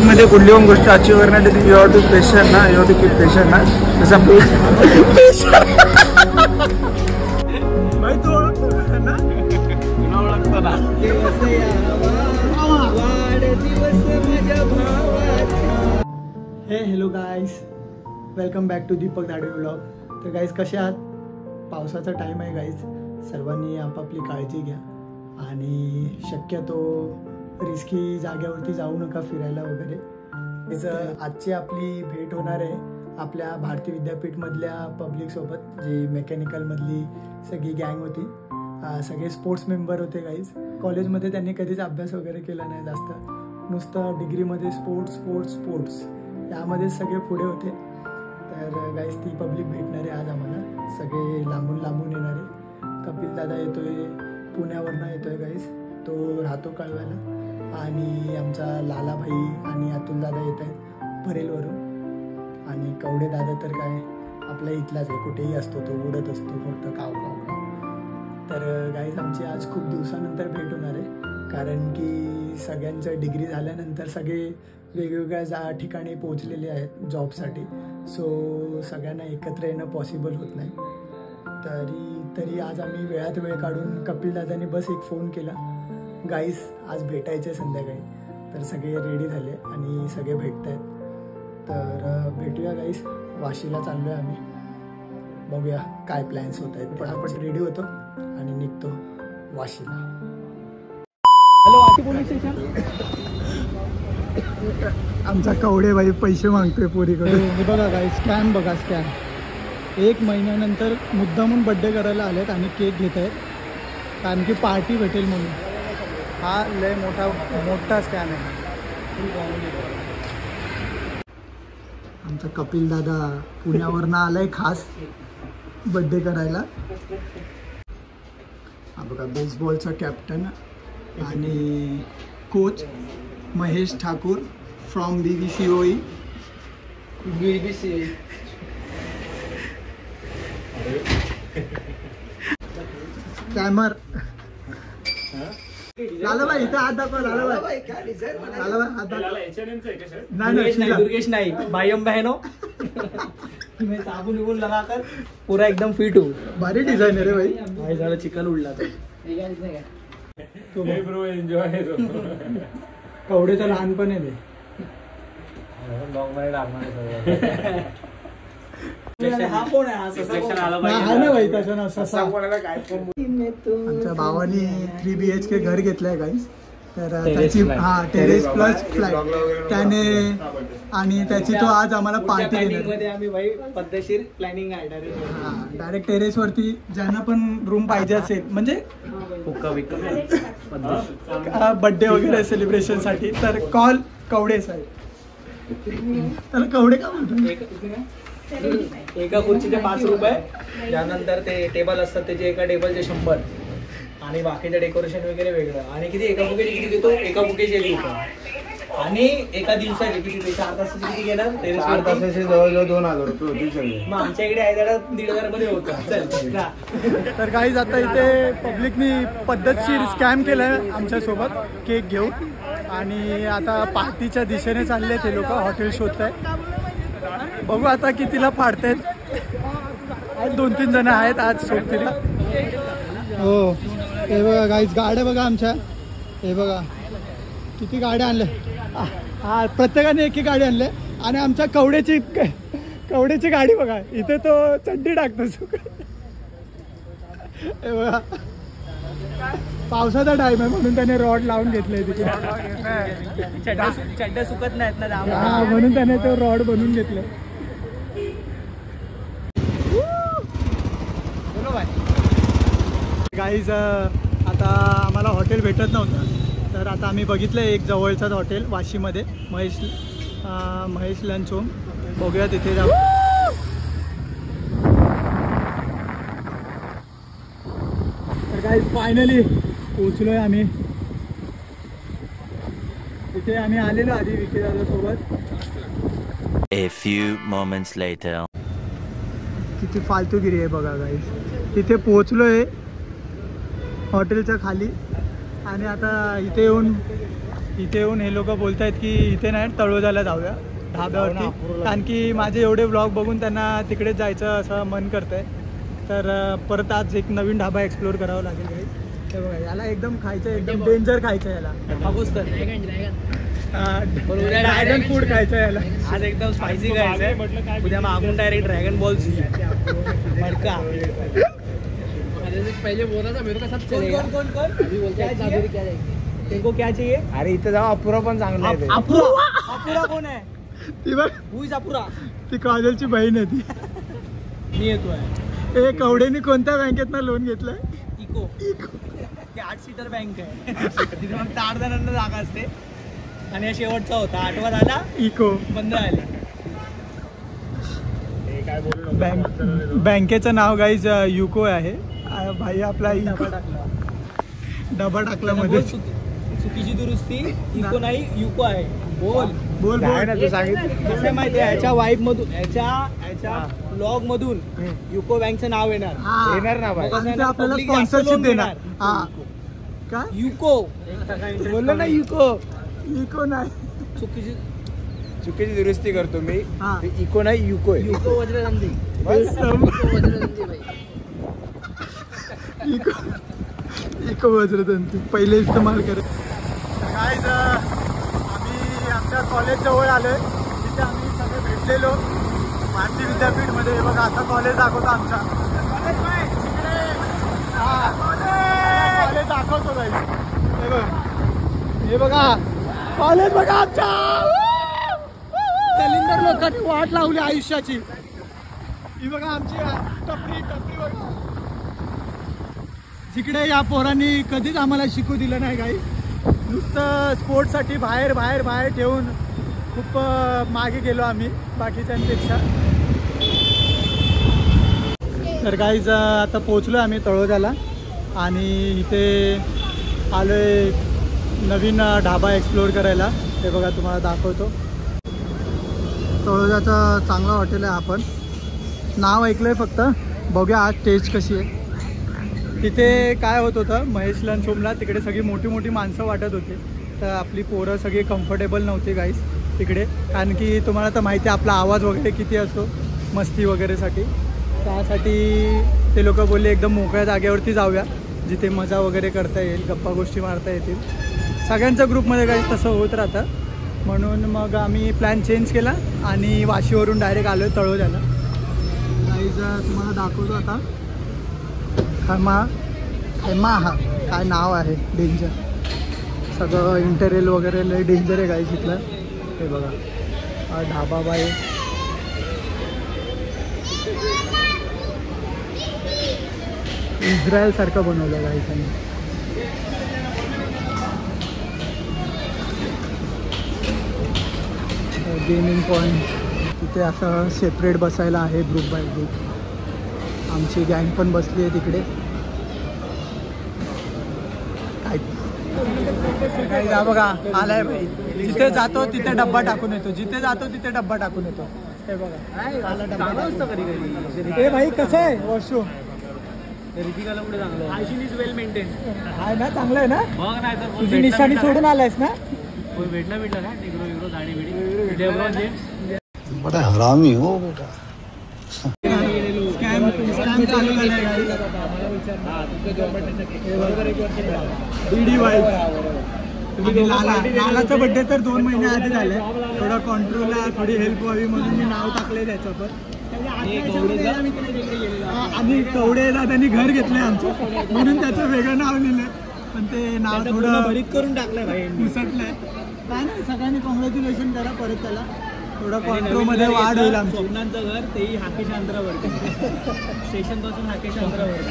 मध्ये कुठली पण गोष्ट अचीव करण्यासाठी यू हॅव टू पेशंट ना, you have to keep patient ना. तसं भाई तू ओळखतो ना, तुला ओळखतो ना. हे hello guys, welcome back to Deepak Dade vlog. तर गाईज कसे आहात? पावसाचा टाईम आहे गाईज, सर्वांनी आपापली काळजी घ्या आणि शक्यतो रिस्की जाग्यावरती जाऊ नका फिरायला वगैरे. आजची आपली भेट होणार आहे आपल्या भारती विद्यापीठमधल्या पब्लिकसोबत, जी मेकॅनिकलमधली सगळी गँग होती. सगळे स्पोर्ट्स मेंबर होते गाईज. कॉलेजमध्ये त्यांनी कधीच अभ्यास वगैरे केला नाही जास्त, नुसतं डिग्रीमध्ये स्पोर्ट्स स्पोर्ट्स स्पोर्ट्स यामध्ये सगळे पुढे होते. तर गाईज ती पब्लिक भेटणार आहे आज आम्हाला, सगळे लांबून लांबून येणार आहे. कपिल दादा येतोय, पुण्यावरनं येतोय गाईज, तो राहतो कळव्याला. आणि आमचा लाला भाई आणि अतुल दादा येत आहेत परेलवरून. आणि कवडे दादा तर काय आपल्या इथलाच आहे, कुठेही असतो तो, उडत असतो फक्त काव काव काव. तर गाईज आमची आज खूप दिवसानंतर भेट होणार आहे, कारण की सगळ्यांचं डिग्री झाल्यानंतर सगळे वेगवेगळ्या ठिकाणी पोहोचलेले आहेत जॉबसाठी. सो सगळ्यांना एकत्र येणं पॉसिबल होत नाही. तरी आज आम्ही वेळात वेळ काढून कपिलदादांनी बस एक फोन केला, गाईस आज भेटायचे संध्याकाळी. तर सगळे रेडी झाले आणि सगळे भेटत आहेत. तर भेटूया गाईस, वाशीला चाललो आहे आम्ही, बघूया काय प्लॅन्स होत आहेत. पटापट रेडी होतो आणि निघतो वाशीला. Hello Vashi police station. आमचा कवडे भाई पैसे मागतोय पोरीकडे. हे बघा गाईस, स्कॅम बघा, स्कॅम. 1 महिन्यानंतर मुद्दामून बड्डे करायला आलेत आणि केक घेत आहेत, कारण की पार्टी भेटेल म्हणून. हा लय मोठा स्कॅम आहे. आमचा कपिल दादा पुण्यावरनं आलाय खास बड्डे करायला. हा बघा बेसबॉलचा कॅप्टन आणि coach Mahesh Thakur from BBCOE. Scammer. Lala भाई इथं हात दाखवा. लाला भाई हात दाखवा. नहीं दुर्गेश नहीं, भाइयों बहनों मैं साबुन वुबुन लगाकर पूरा एकदम फिट हूँ. भारी डिझाइन है भाई. भाई ज़्यादा चिकन उड़ला तो ब्रो एंजॉय. कवडेचं लहानपण आहे ते. हा कोण आहे? हा ना भाई, तसं ना ससा. आमच्या भावानी 3 BHK घर घेतलंय गाईस. तर त्याची टेरेस प्लस फ्लॅट त्याने, आणि त्याची तो आज आम्हाला पार्टी देणार. आम्ही भाई पद्धतशीर प्लॅनिंग आहे डायरेक्ट टेरेस वरती ज्यांना पण रूम पाहिजे असेल, म्हणजे बर्थडे वगैरे सेलिब्रेशन साठी, तर कॉल कवडे साहेब. त्याला कवडे का म्हणतात? एका खुर्चीचे 5 रुपये, त्यानंतर ते टेबल असतात त्याचे एका टेबलचे 100, आणि बाकीचं डेकोरेशन वगैरे वेगळं. आणि किती एका बुकेची किती देतो? एका बुकेचे 1 रुपये. आणि एका दिवसाचे किती? 4 तासाचे किती घेणार? 4 तासाचे जवळजवळ 2000 रुपये होतील सगळे. मग आमच्या इकडे आहे जरा 1500 मध्ये होतं. चल. तर गाईज आता इथे पब्लिकनी पद्धतशीर स्कॅम केलाय आमच्यासोबत केक घेऊन, आणि आता पार्टीच्या दिशेने चालले ते लोक. हॉटेल शोधत आहेत, बघू आता कितीला फाडतायत. 2-3 जण आहेत आज सोबतीला. हो हे बघा गाईज, गाड्या बघा आमच्या. हे बघा किती गाड्या आणल्या. हा प्रत्येकाने एक गाडी आणले. आणि आमच्या कवड्याची गाडी बघा, इथे तो चड्डी टाकतो. हे बघा पावसाचा टाइम आहे म्हणून त्याने रॉड लावून घेतलाय तिथे. चड्ड्या सुकत नाहीत ना, हा म्हणून त्याने तो रॉड बनवून घेतलाय. गाईज आता आम्हाला हॉटेल भेटत नव्हतं, तर आता आम्ही बघितलं एक जवळचाच हॉटेल वाशीमध्ये, महेश लंच होम. बघूया तिथे जाऊ. तर गाईज फायनली पोचलोय आम्ही. तिथे आम्ही आलेलो आधी विकेदादा सोबत. A few moments later. किती फालतूगिरी आहे बघा गाईज. तिथे पोचलोय हॉटेलच्या खाली, आणि आता इथे येऊन इथे येऊन हे लोक बोलतायत की इथे नाही तळोजाला जाऊया ढाब्यावरती, कारण की माझे एवढे व्लॉग बघून त्यांना तिकडेच जायचं असं मन करतंय. तर परत आज एक नवीन ढाबा एक्सप्लोर करावा लागेल काही. हे बघा याला एकदम खायचं, एकदम डेंजर खायचं याला. ड्रॅगन फूड खायचं याला. आज एकदम स्पायसी खायचं. उद्या मागून डायरेक्ट ड्रॅगन बॉल मडका. पहले बोला था मेरे को सब चलेगा. तेको क्या चाहिए? अरे इथं जाऊ. अपुरा पण चांगला आहे. अपुरा कोण आहे? ती बघ अपुरा ती काजलची बहीण आहे ती. मी येतोय. हे कवडेनी कोणत्या बँकेतनं लोन घेतलंय? इको. ते 8 सीटर बँक आहे. तिथे फक्त 8 जणांना जागा असते. आणि हा शेवटचा होता. 8वा झाला इको बंद झाले. बँकेचं नाव गाईज युको आहे. भाई आपला इको डबा टाकला मध्ये. चुकीची दुरुस्ती. इको नाही युको आहे. बोल बोल कसं माहिती आहे याच्या वाईब मधून याच्या ब्लॉग मधून युको बँकचं नाव येणार ना भाई. आपल्याला स्पॉन्सरशिप देणार. काय युको बोललो ना? युको नाही. चुकीची दुरुस्ती करतो मी. इको नाही युको आहे. युको वज्रदंती. इको वज्रदंती पहिले इस्तेमाल करत. गाईज आम्ही आमच्या कॉलेज जवळ आलोय. तिथे आम्ही सगळे भेटलेलो भारती विद्यापीठमध्ये. बघा आता कॉलेज दाखवतो आमचा. कॉलेज दाखवतो गाईज. हे बघा कॉलेज बघा आमच्या. सिलेंडर लोकांनी वाट लावली आयुष्याची. ही बघा आमची टपरी बघा. जिकडे या पोरांनी कधीच आम्हाला शिकू दिलं नाही काही. नुसतं स्पोर्ट्ससाठी बाहेर ठेवून खूप मागे गेलो आम्ही बाकीच्यांपेक्षा. तर गाईज आता पोचलो आम्ही तळोजाला आणि इथे आलोय नवीन ढाबा एक्सप्लोर करायला. ते बघा तुम्हाला दाखवतो. तळोजाचं चांगलं हॉटेल आहे. आपण नाव ऐकलंय फक्त. बघूया आज टेस्ट कशी आहे. तिथे काय होत होतं महेश लंच होमला तिकडे सगळी मोठी माणसं वाटत होते. तर आपली पोरं सगळी कम्फर्टेबल नव्हती गाईस तिकडे, कारण की तुम्हाला तर माहिती आहे आपला आवाज वगैरे किती असतो मस्ती वगैरेसाठी. त्यासाठी ते लोक बोलले एकदम मोकळ्या जागेवरती जाऊया जिथे मजा वगैरे करता येईल, गप्पा गोष्टी मारता येतील. सगळ्यांच्या ग्रुपमध्ये काही तसं होत राहतं. म्हणून मग आम्ही प्लॅन चेंज केला आणि वाशीवरून डायरेक्ट आलो आहे तळोजाला. गाईज तुम्हाला दाखवतो आता. खैमा हा काय नाव आहे. डेंजर सगळं इंटेरियल वगैरे लय डेंजर आहे गाईज इथलं. हे बघा हा ढाबा बाई. इस्रायल सारखं बनवलं गाईज. गेमिंग पॉईंट तिथे असं सेपरेट बसायला आहे ग्रुप बाय ग्रुप. आमची गँग पण बसली आहे तिकडे. काय जा बघा आलाय भाई. जिथे जातो तिथे डब्बा टाकून येतो. जिथे जातो तिथे डब्बा टाकून येतो. हे बघा आला डब्बा. हे भाई कसं आहे वॉशरूम? ऋतिकाला पुढे चांगलं. हायजीन इज वेल मेंटेन आहे ना? चांगलं आहे ना? बघ नाही तर तुझी निशाणी सोडून आलायस ना? भेटला ना निग्रो दाढी बिडी. डेब्रॉन जेम्स बड़ा हरामी हो बेटा. स्कॅम चालू झालाय गाईस. लालाचा बड्डे तर 2 महिने आधी झालाय. थोडा कंट्रोलला थोडी हेल्प व्हावी म्हणून मी नाव टाकलंय त्याचं पण. आणि कवडे दादांनी घर घेतलंय आमचं म्हणून त्याचं वेगळं नाव लिहिलंय. पण ते नाव थोडं भरीत करून टाकलंय भाई. विसरलंय. काय नाही सगळ्यांनी कॉंग्रॅच्युलेशन करा परत त्याला. थोडं कॉन्ट्रोमध्ये वाढ होईल आमचं. स्वप्नांचं घर तेही हाकेच्या अंतरावरती. स्टेशन पासून हाकेच्या अंतरावरती.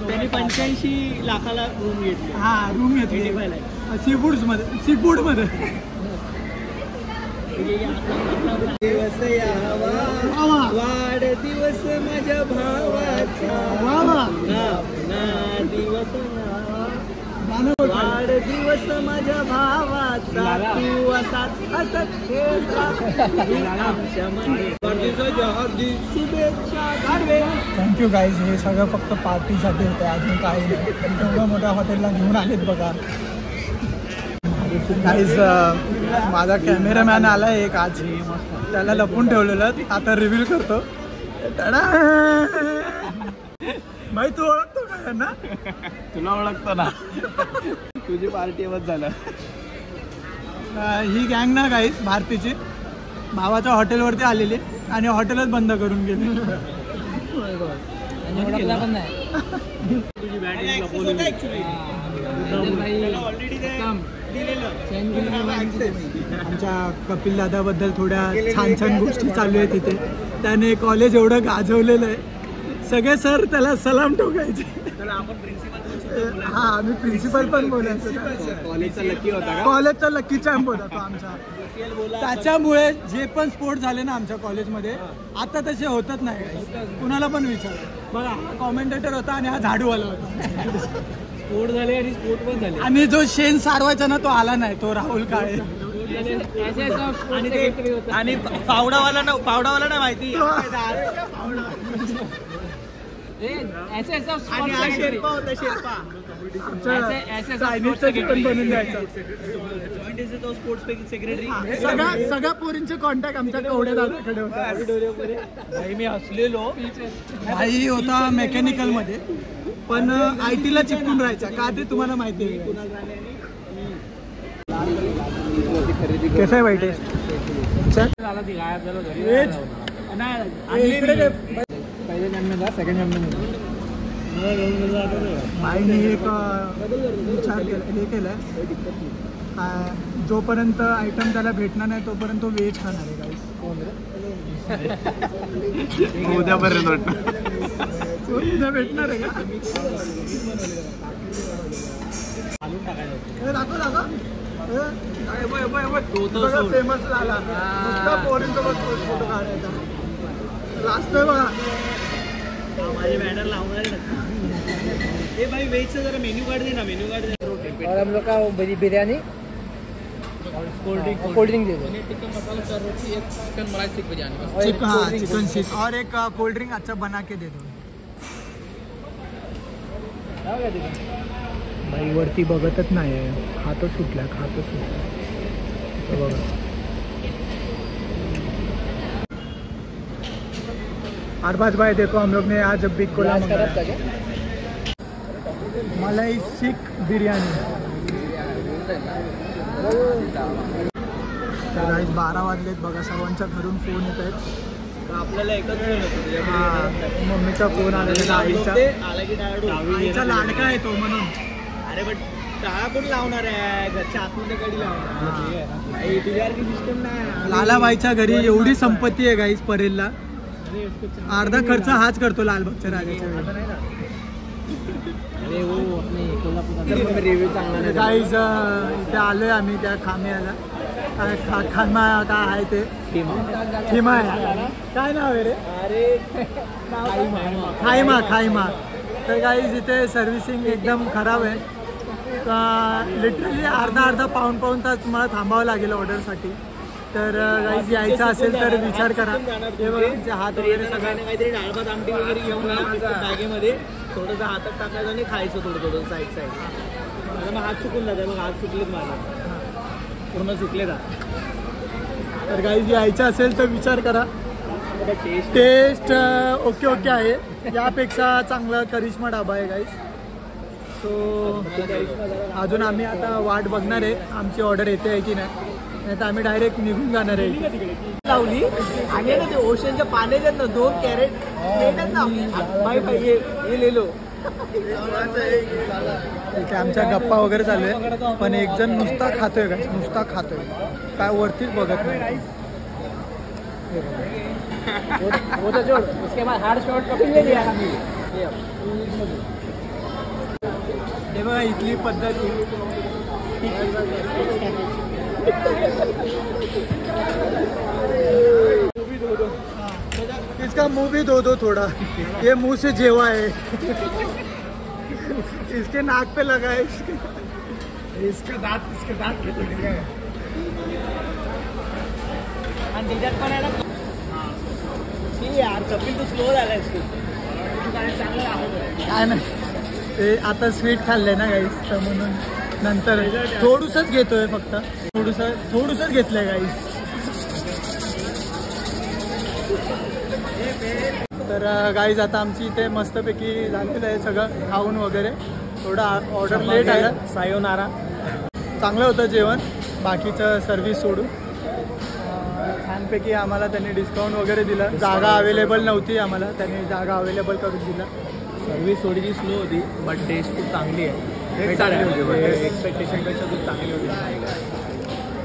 त्यांनी 85 लाखाला रूम घेतली. हा रूम घेतली सीफूडमध्ये. दिवस यावा वाढदिवस माझ्या भावाचा. ना दिवस वाढदिवस माझ्या भावाचा तू असाच हसत थँक्यू गाईज. हे सगळं फक्त पार्टीसाठी होतं, अजून काही नाही. एवढ्या मोठ्या हॉटेलला घेऊन आलेत बघा गाईज. माझा कॅमेरामॅन आला एक आज, त्याला लपून ठेवलेलं, आता रिव्हील करतो. भाई तू ओळखतो का ना? तुला ओळखतो ना. तुझी पार्टी बस झालं. ही गँग ना गाईज भारतीची भावाच्या हॉटेलवरती आलेली आणि हॉटेलच बंद करून गेली. आमच्या कपिल दादाबद्दल थोड्या छान छान गोष्टी चालू आहेत तिथे. त्याने कॉलेज एवढं गाजवलेलं आहे, सगळे सर त्याला सलाम ठोकायचे. हा आम्ही प्रिन्सिपल पण बोलायचो. कॉलेजचा लकी होता. कॉलेजचा लकी चॅम्प होता तो आमचा. त्याच्यामुळे जे पण स्पोर्ट झाले ना आमच्या कॉलेजमध्ये आता तसे होतच नाही. कुणाला पण विचार बघा, हा कॉमेंटेटर होता आणि हा झाडूवाला होता. स्पोर्ट झाले आणि स्पोर्ट पण झाले. आणि जो शेण सारवायचा ना तो आला नाही, तो राहुल काळे. आणि पावडावाला ना माहिती. सगळ्या पोरींचे कॉन्टॅक्ट आमच्या कवडे दादाकडे होते. मी हसलेलो. भाई होता मेकॅनिकल मध्ये, पण IT ला चिपकून राहायचा का ते तुम्हाला माहिती आहे. कसं आहे भाई टेस्ट? बाईने एक विचार हे केलाय काय, जोपर्यंत आयटम त्याला भेटणार नाही तोपर्यंत तो व्हेज खाणार आहे गाईस. उद्यापर्यंत उद्या भेटणार आहे का? दाखव फेमस झाला नुसता पोरींसोबत फोटो काढायचा. लास्ट आहे बघा. माझे बॅनर लावणार आहे. भाई वेजचं जरा मेन्यू कार्ड दे ना. मेन्यू कार्ड दे. और हम लोग का बिरयानी कोल्ड ड्रिंक दे दो. चिकन मलाई स्टिक बिरयानी. हाँ चिकन स्टिक और एक कोल्ड ड्रिंक अच्छा बना के दे दो. भाई वरती बघतच नाही आहे. खातच सुटला. बघा अरबाज भाई देखो हम लोग ने आज बिग कोला मंगाया. मलाई सिक बिर्याणी. तर आज 12 वाजलेत बघा. सर्वांच्या घरून फोन येत आहेत. आपल्याला एकच मम्मीचा फोन आलेला आईचा लाडका येतो म्हणून. अरे पण टाळा कोण लावणार आहे? घरच्या आतमध्ये गाडी लावणार. सिस्टम नाही. लालाबाईच्या घरी एवढी संपत्ती आहे गाईस परेलला. अर्धा खर्च हाच करतो लालबागच्या राजाच्या वेळी. गाईज इथे आलोय आम्ही त्या खाम्याला. खामा काय आहे ते खिमा आहे. काय नाव आहे रे? अरे खायमा. तर गाईज इथे सर्व्हिसिंग एकदम खराब आहे. लिटरली अर्धा पाऊण तास मला थांबावं लागेल ऑर्डरसाठी. तर गाईज यायचं असेल तर विचार करा. हे बघा हात वगैरे सगळं काहीतरी डाळ भात आमटी वगैरे घेऊन बॅगेमध्ये थोडंसं हातात टाकायचं आणि खायचं थोडं साईड. मग हात सुकून जातात. मग हात सुकलेत माझा पूर्ण सुकले जात. तर गाईज यायचं असेल तर विचार करा. टेस्ट ओके आहे. यापेक्षा चांगला करिश्मा ढाबा आहे गाईज. सो अजून आम्ही आता वाट बघणार आहे आमची ऑर्डर येते आहे की नाही तर आम्ही डायरेक्ट निघून जाणार आहे. लावली आणि ना ते ओशनच्या पाण्याच्या ना 2 कॅरेट ना बाई हे लिहिलो. इथे आमच्या गप्पा वगैरे चालू आहे. पण एक जण नुसता खातोय गाईस. नुसता खातोय. काय वरतीच बघत नाही. वो तो जोड़ उसके बाद हार्ड शॉट कपिल ले लिया. हे बघा इथली पद्धत. इसका मुंह भी धो दो थोड़ा. ये मुंह से जेवा है. इसके नाक पे लगा है इसके दात घेतो आणि त्याच्यात पण आहे ना यार कपिल तू स्लो झालायस तू चांगलं आहे काय नाही ते आता स्वीट खाल्लंय ना गाईस तर म्हणून नंतर थोडंसंच घेतोय फक्त थोडंसंच घेतलंय गाईस. तर गाईज आता आमची इथे मस्तपैकी झालेलं आहे सगळं खाऊन वगैरे. थोडं ऑर्डर लेट आहे. सायोनारा. चांगलं होतं जेवण बाकीचं सर्व्हिस सोडून. छानपैकी आम्हाला त्यांनी डिस्काउंट वगैरे दिलं. जागा अवेलेबल नव्हती आम्हाला त्यांनी जागा अवेलेबल करून दिला. सर्व्हिस थोडीशी स्लो होती बट टेस्ट खूप चांगली आहे. एक्सपेक्टेशनपेक्षा खूप चांगली होती.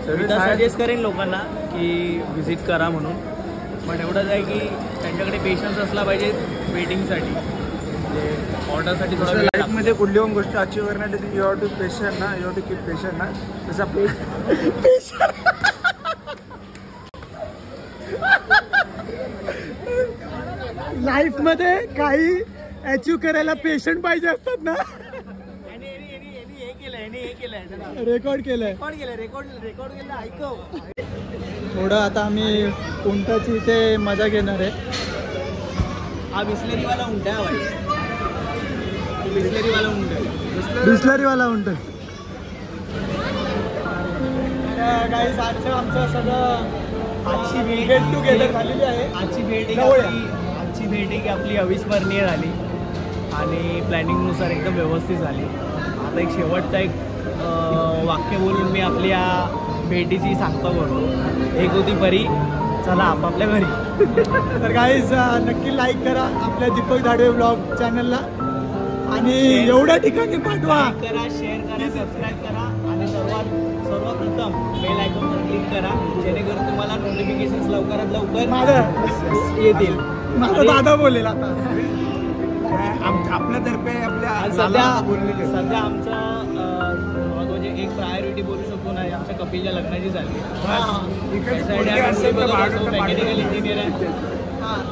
सर्व्हिस सजेस्ट करेन लोकांना की व्हिजिट करा म्हणून. बट एवढंच आहे की त्यांच्याकडे पेशन्स असला पाहिजे वेटिंगसाठी. म्हणजे ऑर्डरसाठी थोडा वेळ लाईफमध्ये कुठली पण गोष्ट अचीव करण्यासाठी यू हॅव टू पेशंट ना. You have to keep patient ना. तसा लाईफमध्ये काही अचीव करायला पेशंट पाहिजे असतात ना. रेकॉर्ड केलंय. ऐकव. थोडं आता आम्ही उंटाची इथे मजा घेणार आहे. हा बिस्लरीवाला उंट आहे भाई. बिस्लरीवाला उंट. गाईस आजचं आमचं सगळं आजची गेट टुगेदर झालेली आहे. आजची भेट एक आपली अविस्मरणीय झाली आणि प्लॅनिंगनुसार एकदम व्यवस्थित झाली. आता एक शेवटचा एक वाक्य बोलून मी आपल्या भेटीची सांगता करतो. एक होती परी, चला आपापल्या घरी. तर गाईज नक्की लाईक करा आपल्या दीपक धाडवे ब्लॉग चॅनलला आणि एवढ्या ठिकाणी पाठवा. करा, शेअर करा, सबस्क्राईब करा आणि सर्वप्रथम बेल आयकॉनवर क्लिक करा जेणेकरून तुम्हाला नोटिफिकेशन्स लवकरात लवकर येतील. माझा दादा बोलेल आता आपल्यातर्फे. सध्या आमचं म्हणजे एक प्रायोरिटी बोलू शकतो ना आमच्या कपिलच्या लग्नाची झाली. मेकॅनिकल इंजिनियर आहे.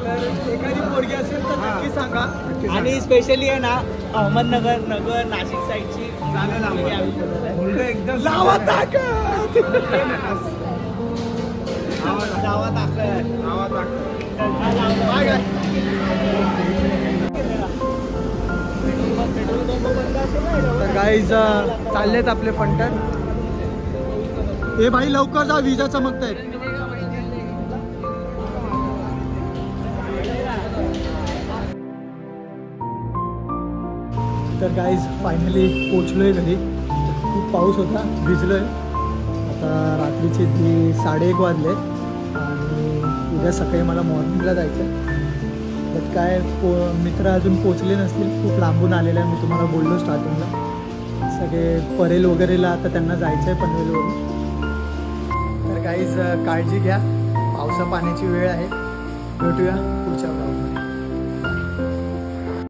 तर एखादी पोरगी असेल तर नक्की सांगा. आणि स्पेशली आहे ना अहमदनगर नाशिक साईडची एकदम लावा ताकद. तर गाईज चाललेत आपले फंटर. हे भाई लवकर जा विजा चमकतायत. तर गाईज फायनली पोचलोय घरी. खूप पाऊस होता, भिजलोय. आता रात्रीचे 1:30 वाजले आणि उद्या सकाळी मला मॉर्निंगला जायचं. बट काय मित्र अजून पोचले नसतील, खूप लांबून आलेले आहे. मी तुम्हाला बोललो स्टार्टिंगला सगळे परेल वगैरेला आता त्यांना जायचं आहे पनवेलवरून. तर गाईज काळजी घ्या, पावसा पाण्याची वेळ आहे. भेटूया पुढच्या ब्लॉगमध्ये.